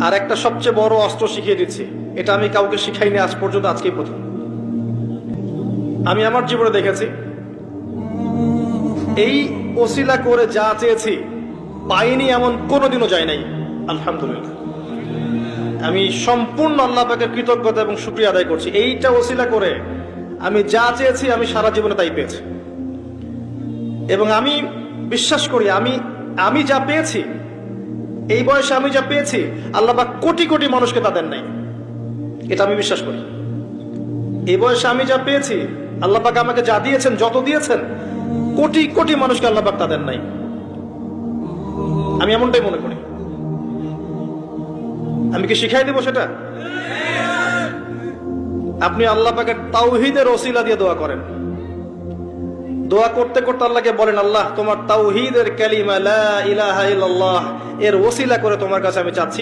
আর একটা সবচেয়ে বড় অস্ত্র শিখিয়ে দিচ্ছি, এটা আমি কাউকে শিখাইনি আজ পর্যন্ত, আজকেই প্রথম। আমি আমার জীবনে দেখেছি, এই ওসিলা করে যা চেয়েছি পাইনি এমন কোনোদিনও যায় নাই। আলহামদুলিল্লাহ, আমি সম্পূর্ণ আল্লাহ পাকের কৃতজ্ঞতা এবং শুকরিয়া আদায় করছি। এইটা ওসিলা করে আমি যা চেয়েছি আমি সারা জীবনে তাই পেয়েছি। এবং আমি বিশ্বাস করি আমি যা পেয়েছি, এই বয়সে আমি যা পেয়েছি, আল্লাহ পাক কোটি কোটি মানুষকে তা দেন নাই। এটা আমি বিশ্বাস করি। এই বয়সে আমি যা পেয়েছি, আল্লাহ পাক আমাকে যা দিয়েছেন, যত দিয়েছেন, কোটি কোটি মানুষকে আল্লাহ পাক তা দেন নাই। আমি এমনটাই মনে করি। আমি কি শিখাই দেব সেটা? আপনি আল্লাহ পাকের তাওহীদের ওসিলা দিয়ে দোয়া করেন। দোয়া করতে করতে আল্লাহকে বলেন, আল্লাহ তোমার তাওহীদের কালিমা লা ইলাহা ইল্লাল্লাহ এর ওসিলা করে তোমার কাছে আমি চাচ্ছি